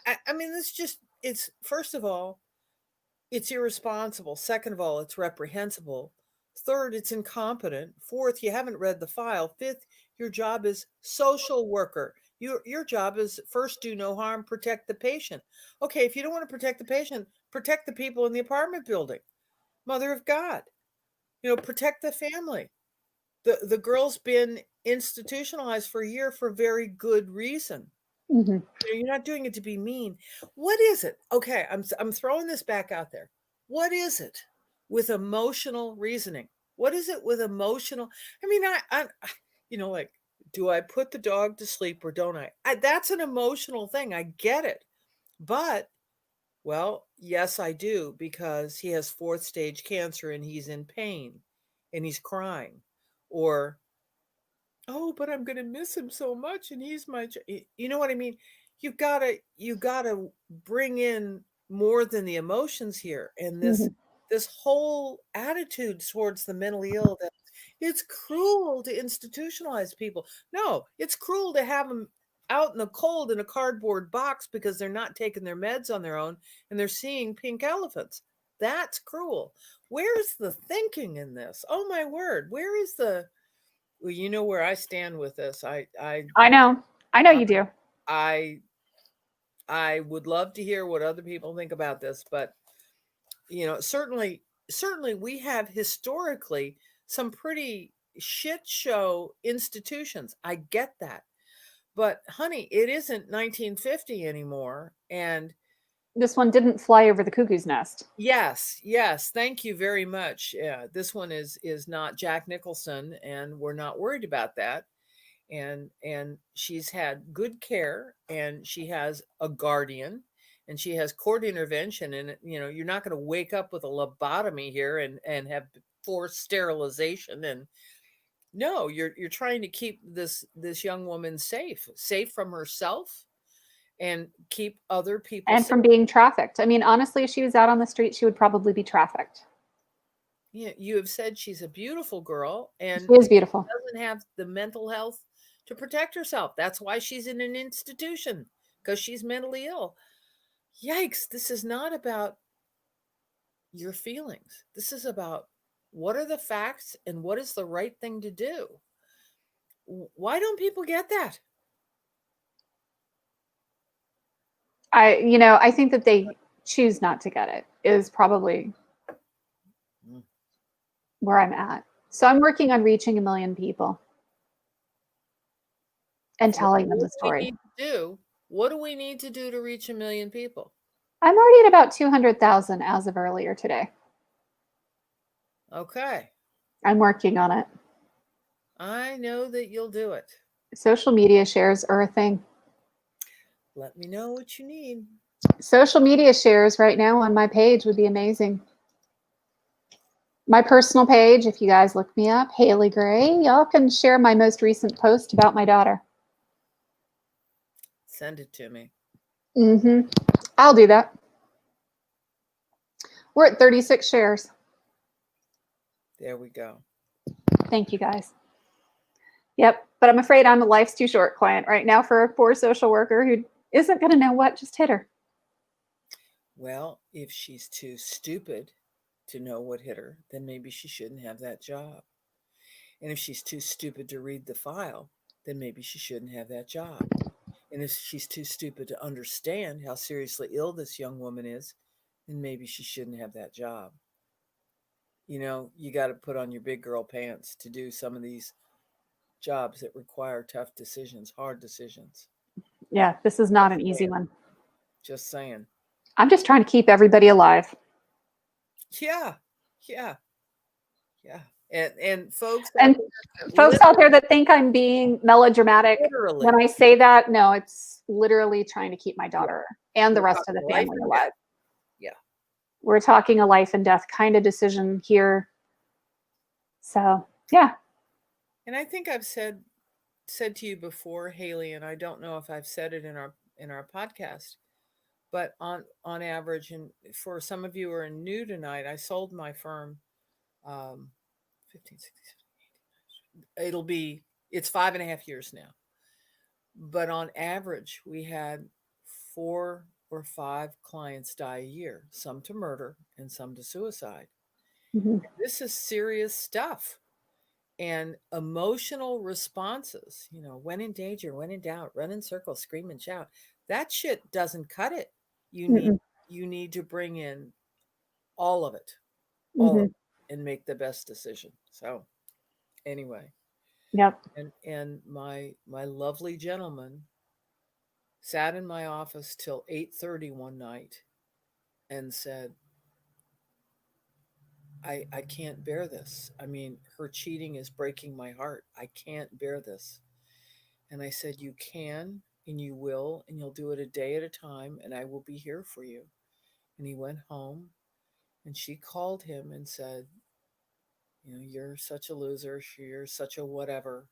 I mean, it's first of all, it's irresponsible. Second of all, it's reprehensible. Third, it's incompetent. Fourth, you haven't read the file. Fifth, your job is social worker. Your job is first do no harm, protect the patient. Okay, if you don't want to protect the patient, protect the people in the apartment building. Mother of God, protect the family. The girl's been institutionalized for a year for very good reason. Mhm. You're not doing it to be mean. What is it? Okay, I'm throwing this back out there. What is it with emotional reasoning? What is it with emotional? I mean, like, do I put the dog to sleep or don't I? That's an emotional thing. I get it. But, well, yes, I do because he has fourth stage cancer and he's in pain and he's crying. Or oh, but I'm gonna miss him so much, and he's my you know what I mean? You gotta bring in more than the emotions here, and this Mhm. this whole attitude towards the mentally ill that it's cruel to institutionalize people. No, it's cruel to have them out in the cold in a cardboard box because they're not taking their meds on their own and they're seeing pink elephants. That's cruel. Where's the thinking in this? Oh my word, where is the well, you know where I stand with this. I know. I know I, you do. I, I would love to hear what other people think about this, but certainly we have historically some pretty shit show institutions. I get that, but honey, it isn't 1950 anymore, and This one didn't fly over the cuckoo's nest. yes, thank you very much. Yeah, this one is not Jack Nicholson, and we're not worried about that. And she's had good care and she has a guardian and she has court intervention and you're not going to wake up with a lobotomy here and have forced sterilization and no you're trying to keep this young woman safe from herself and keep other people And safe. from being trafficked. I mean, honestly, if she was out on the street, she would probably be trafficked. Yeah, you have said she's a beautiful girl and She is she beautiful. doesn't have the mental health to protect herself. That's why she's in an institution because she's mentally ill. Yikes, this is not about your feelings. This is about what are the facts and what is the right thing to do. Why don't people get that? I think that they choose not to get it is probably Mm. where I'm at. So I'm working on reaching 1 million people and What, telling them what the do we story. need to do? What do we need to do to reach 1 million people? I'm already at about 200,000 as of earlier today. Okay. I'm working on it. I know that you'll do it. Social media shares are a thing. Let me know what you need. Social media shares right now on my page would be amazing. My personal page, if you guys look me up, Haley Gray, y'all can share my most recent post about my daughter. Send it to me. I'll do that. We're at 36 shares. There we go. Thank you guys. Yep, but I'm afraid I'm a life's too short client right now for a poor social worker who isn't going to know what just hit her. Well, if she's too stupid to know what hit her, then maybe she shouldn't have that job. And if she's too stupid to read the file, then maybe she shouldn't have that job. And if she's too stupid to understand how seriously ill this young woman is, then maybe she shouldn't have that job. You got to put on your big girl pants to do some of these jobs that require tough decisions, hard decisions. Yeah, this is not an easy one. Just saying. I'm just trying to keep everybody alive. Yeah. Yeah. Yeah. And folks And folks out there that think I'm being melodramatic, literally, when I say that, no, it's literally trying to keep my daughter and the We're rest of the talking life family and alive. death. Yeah. We're talking a life and death kind of decision here. So, yeah. And I think I've said to you before, Haley, and I don't know if I've said it in our podcast, but on average, and for some of you who are new tonight, I sold my firm 15, 16, 17, 18. It's 5.5 years now. But on average, we had 4 or 5 clients die a year, some to murder and some to suicide. Mm-hmm. This is serious stuff. And emotional responses, when in danger, when in doubt, run in circles, scream and shout. That shit doesn't cut it. You need to bring in all of it, and make the best decision. So anyway, Yep. and my lovely gentleman sat in my office till 8:30 one night and said, I can't bear this. I mean, her cheating is breaking my heart. I can't bear this. And I said, you can and you will, and you'll do it a day at a time, and I will be here for you. And he went home, and she called him and said, you're such a loser. You're such a whatever.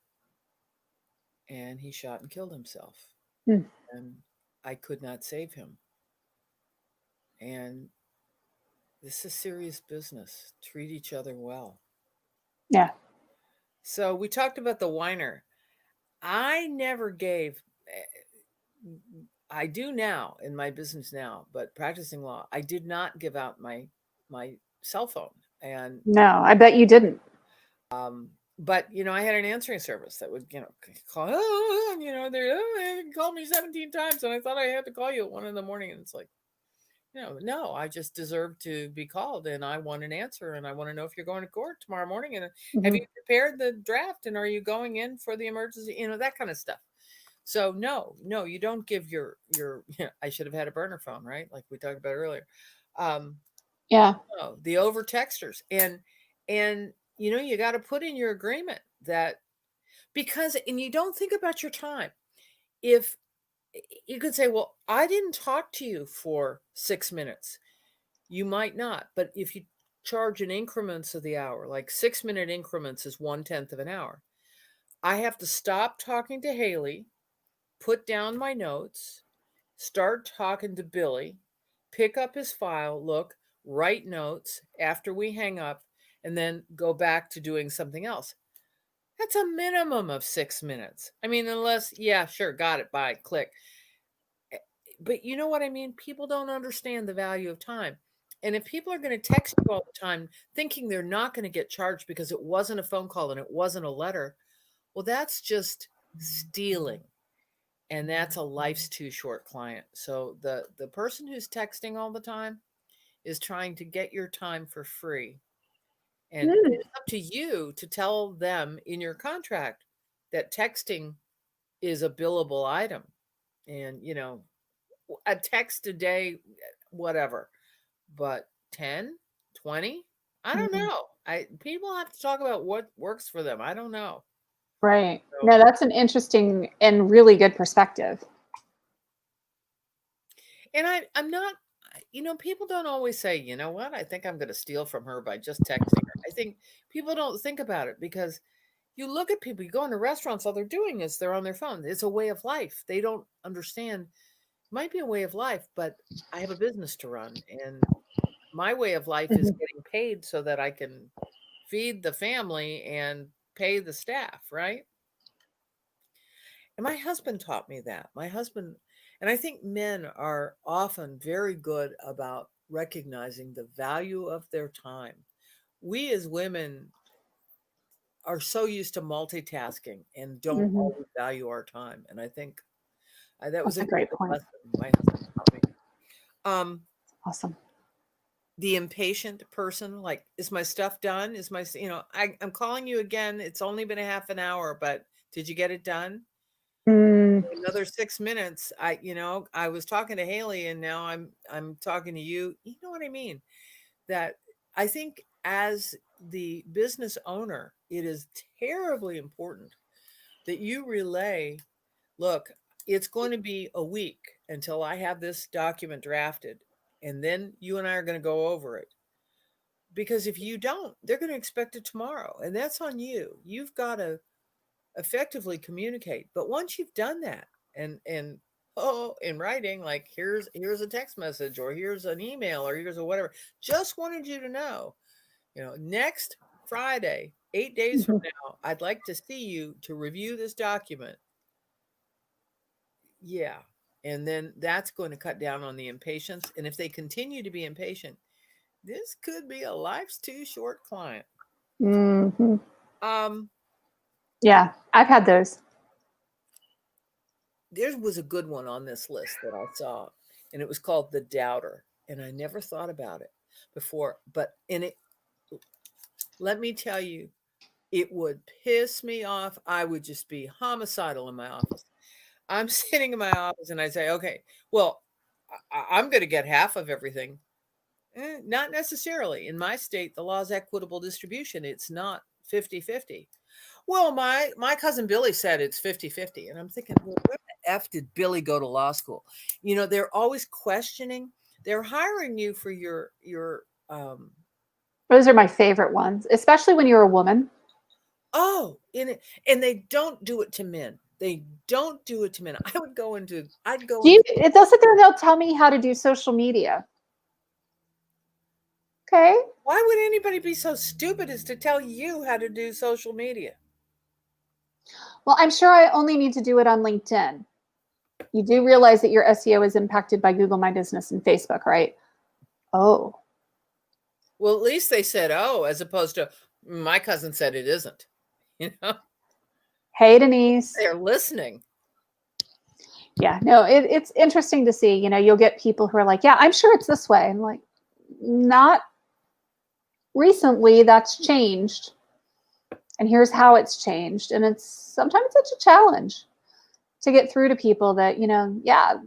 And he shot and killed himself. Mm. And I could not save him. And this is serious business. Treat each other well. Yeah. So we talked about the whiner. I never gave, I do now in my business now, but practicing law, I did not give out my cell phone. And no, I bet you didn't. But I had an answering service that would call. They called me 17 times, and I thought I had to call you at 1 a.m. And it's like, no, I just deserve to be called, and I want an answer, and I want to know if you're going to court tomorrow morning, and have you prepared the draft, and are you going in for the emergency, that kind of stuff. So no, you don't give your I should have had a burner phone, right? Like we talked about earlier. Yeah. No, the over texters, and you got to put in your agreement that, because, and you don't think about your time. If you could say, well, I didn't talk to you for 6 minutes. You might not, but if you charge in increments of the hour, like 6-minute increments is 1/10 of an hour. I have to stop talking to Haley, put down my notes, start talking to Billy, pick up his file, look, write notes after we hang up, and then go back to doing something else. That's a minimum of 6 minutes. I mean, unless, yeah, sure, got it, bye, click. But you know what I mean? People don't understand the value of time. And if people are going to text you all the time thinking they're not going to get charged because it wasn't a phone call and it wasn't a letter, well, that's just stealing. And that's a life's too short client. So the person who's texting all the time is trying to get your time for free. And it's up to you to tell them in your contract that texting is a billable item. And, a text a day, whatever. But 10, 20, I don't know. People have to talk about what works for them. I don't know. Right. No, that's an interesting and really good perspective. And I'm not, people don't always say, you know what, I think I'm going to steal from her by just texting her. I think people don't think about it because you look at people, you go into restaurants, all they're doing is they're on their phone. It's a way of life. They don't understand. It might be a way of life, but I have a business to run, and my way of life is getting paid so that I can feed the family and pay the staff, right? And my husband taught me that. My husband, and I think men are often very good about recognizing the value of their time. We as women are so used to multitasking and don't always value our time. And I think that was That's a great good point. lesson my husband taught me. Awesome. The impatient person, like, is my stuff done? Is my, I'm calling you again. It's only been a half an hour, but Did you get it done? Mm, Another 6 minutes. I was talking to Haley and now I'm talking to you. You know what I mean? That I think as the business owner, it is terribly important that you relay, look, it's going to be a week until I have this document drafted, and then you and I are going to go over it. Because if you don't, they're going to expect it tomorrow, and that's on you. You've got to effectively communicate. But once you've done that, and in writing, like here's a text message, or here's an email, or here's a whatever, just wanted you to know, next Friday, 8 days from mhm. now, I'd like to see you to review this document. Yeah. And then that's going to cut down on the impatience. And if they continue to be impatient, this could be a life's too short client. Mhm. Um, Yeah, I've had those. there was a good one on this list that I saw, and it was called The Doubter. And I never thought about it before, but in it, let me tell you, it would piss me off. I would just be homicidal in my office. I'm sitting in my office and I say, okay, well, I'm going to get half of everything. Not necessarily. In my state, the law is equitable distribution. It's not 50-50. Well, my cousin Billy said it's 50-50. And I'm thinking, well, where the F did Billy go to law school? They're always questioning. They're hiring you for your Those are my favorite ones, especially when you're a woman. in it, and they don't do it to men. They don't do it to men. I'd go Do you? into They'll sit there and they'll tell me how to do social media. Okay. Why would anybody be so stupid as to tell you how to do social media? Well, I'm sure I only need to do it on LinkedIn. You do realize that your SEO is impacted by Google My Business and Facebook, right? Oh, Well, at least they said, oh, as opposed to my cousin said it isn't. You know, hey, Denise. they're listening. Yeah, no, it's interesting to see. You'll get people who are like, yeah, I'm sure it's this way. I'm like, not recently, that's changed. And here's how it's changed. And it's sometimes such a challenge to get through to people that, yeah,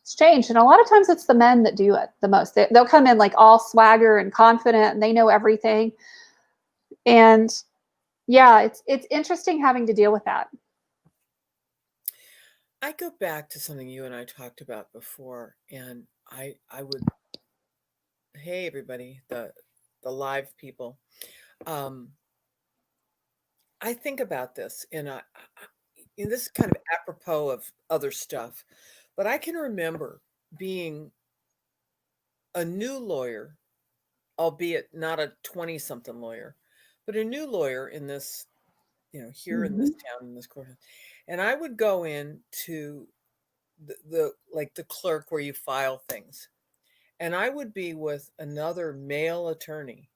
it's changed. And a lot of times it's the men that do it the most. They'll come in like all swagger and confident and they know everything. And yeah, it's interesting having to deal with that. I go back to something you and I talked about before, and I would, hey everybody, the live people. I think about this, and this is kind of apropos of other stuff, but I can remember being a new lawyer, albeit not a 20-something lawyer, but a new lawyer in this, here in this Mm-hmm. town, in this courthouse. And I would go in to the clerk where you file things. And I would be with another male attorney,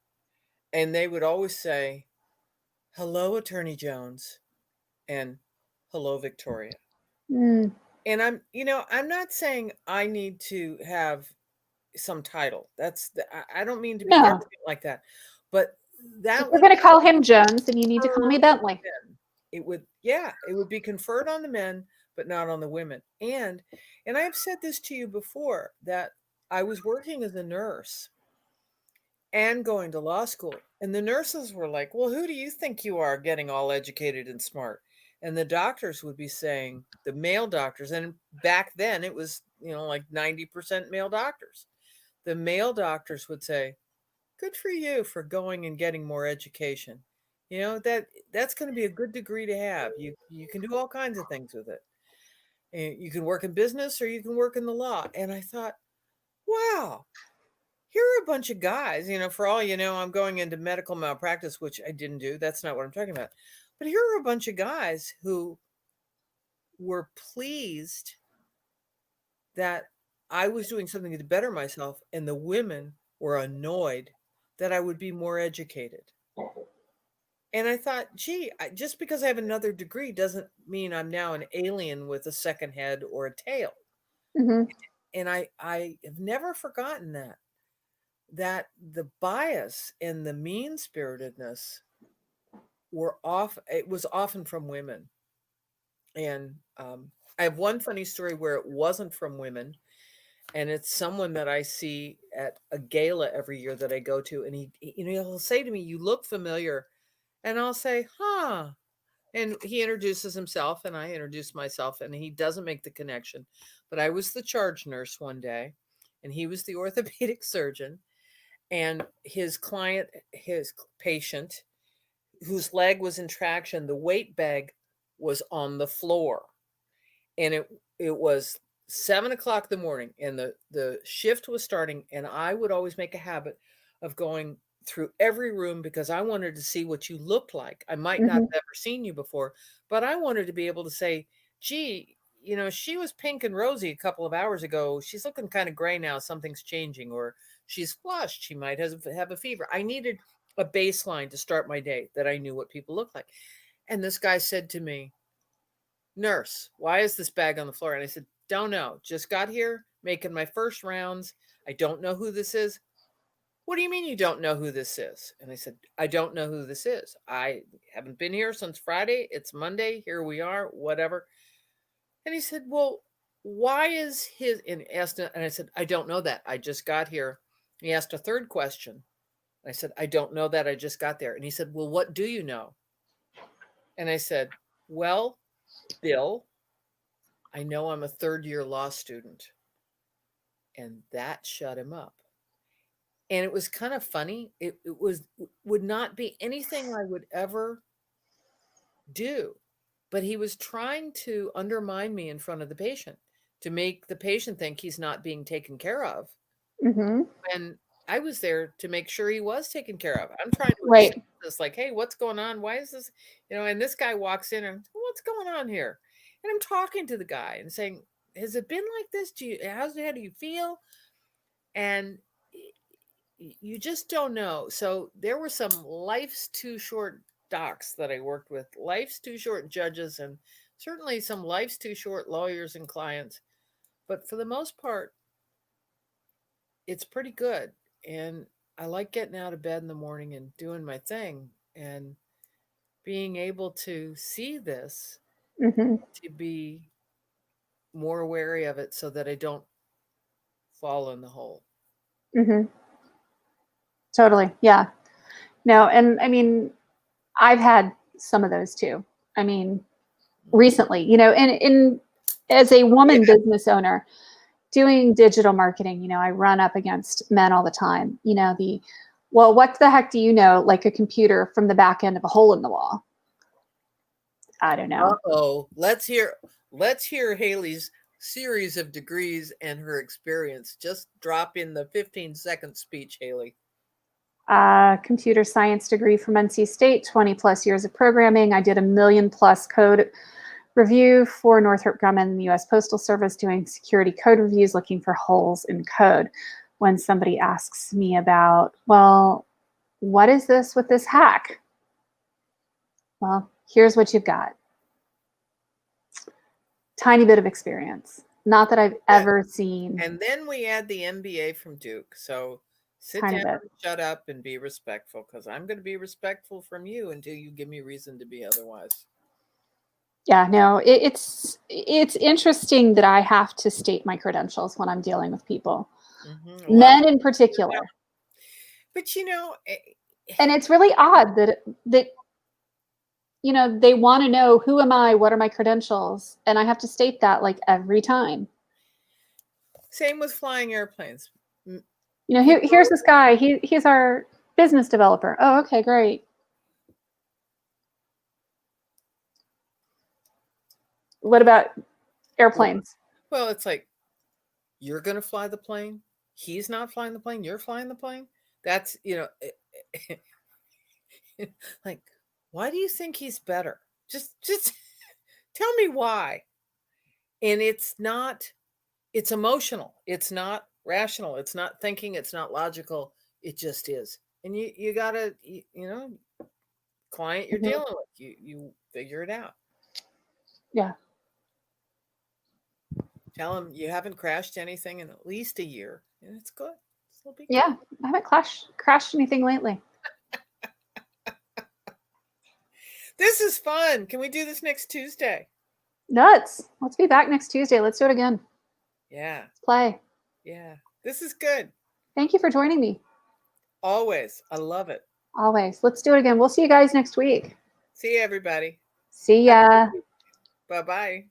and they would always say, "Hello, Attorney Jones," and "Hello, Victoria." Mm, And I'm not saying I need to have some title. I don't mean to be no, arrogant like that, but if that you're would going to call him Jones, then you need to call confer me on Bentley. the men. It would be conferred on the men, but not on the women. And I've said this to you before, that I was working as a nurse and going to law school, and the nurses were like, "Well, who do you think you are, getting all educated and smart?" And the doctors would be saying, the male doctors, and back then it was, like 90% male doctors. The male doctors would say, "Good for you for going and getting more education. That's going to be a good degree to have. You can do all kinds of things with it. And you can work in business or you can work in the law." And I thought, wow, here are a bunch of guys, for all you know, I'm going into medical malpractice, which I didn't do. That's not what I'm talking about. But here are a bunch of guys who were pleased that I was doing something to better myself, and the women were annoyed that I would be more educated. And I thought, gee, just because I have another degree doesn't mean I'm now an alien with a second head or a tail. Mm-hmm. And I have never forgotten that the bias and the mean spiritedness it was often from women. And I have one funny story where it wasn't from women, and it's someone that I see at a gala every year that I go to, and he'll say to me, "You look familiar," and I'll say, "Huh." And he introduces himself, and I introduce myself, and he doesn't make the connection. But I was the charge nurse one day, and he was the orthopedic surgeon, and his patient, whose leg was in traction, the weight bag was on the floor, and it was 7 o'clock in the morning, and the shift was starting, and I would always make a habit of going through every room because I wanted to see what you looked like. I might not have ever seen you before, but I wanted to be able to say, gee, she was pink and rosy a couple of hours ago. She's looking kind of gray now. Something's changing, or she's flushed. She might have a fever. I needed a baseline to start my day that I knew what people looked like. And this guy said to me, "Nurse, why is this bag on the floor?" And I said, "Don't know. Just got here, making my first rounds. I don't know who this is." "What do you mean you don't know who this is?" And I said, "I don't know who this is. I haven't been here since Friday. It's Monday. Here we are, whatever." And he said, "Well, why is his," and I said, "I don't know that. I just got here." He asked a third question. I said, "I don't know that. I just got there." And he said, "Well, what do you know?" And I said, "Well, Bill, I know I'm a third-year law student." And that shut him up. And it was kind of funny. It would not be anything I would ever do. But he was trying to undermine me in front of the patient to make the patient think he's not being taken care of. Mm-hmm. And I was there to make sure he was taken care of. I'm trying to Right. assess this, like, hey, what's going on? Why is this? And this guy walks in and, what's going on here? And I'm talking to the guy and saying, has it been like this? How do you feel? And you just don't know. So there were some life's too short docs that I worked with, life's too short judges, and certainly some life's too short lawyers and clients. But for the most part, it's pretty good. And I like getting out of bed in the morning and doing my thing and being able to see this, Mm-hmm. to be more wary of it so that I don't fall in the hole. Mm-hmm. Totally. Yeah. No, and I mean, I've had some of those too. I mean, recently, and as a woman business owner doing digital marketing, I run up against men all the time. Well, what the heck do you know, like a computer from the back end of a hole in the wall? I don't know. Uh-oh. Let's hear Haley's series of degrees and her experience. Just drop in the 15-second speech, Haley. Computer science degree from NC State, 20 plus years of programming. I did 1 million plus code review for Northrop Grumman and the US Postal Service, doing security code reviews, looking for holes in code. When somebody asks me about, well, what is this with this hack? Well, here's what you've got. Tiny bit of experience. Not that I've ever seen. And then we add the MBA from Duke. So sit down, shut up, and be respectful, because I'm going to be respectful from you until you give me reason to be otherwise. Yeah, no, it's interesting that I have to state my credentials when I'm dealing with people, men in particular. But and it's really odd that they want to know, who am I? What are my credentials? And I have to state that like every time. Same with flying airplanes. Here's this guy. He's our business developer. Oh, okay, great. What about airplanes? Well, it's like, you're going to fly the plane. He's not flying the plane. You're flying the plane. That's, like, why do you think he's better? Just tell me why. And it's emotional. It's not rational. It's not thinking. It's not logical. It just is. And you gotta, client you're dealing with, you figure it out. Yeah. Tell them you haven't crashed anything in at least a year, and it's good. Yeah, I haven't crashed anything lately. This is fun. Can we do this next Tuesday? Nuts. Let's be back next Tuesday. Let's do it again. Yeah. Let's play. Yeah. This is good. Thank you for joining me. Always. I love it. Always. Let's do it again. We'll see you guys next week. See you, everybody. See ya. Bye-bye.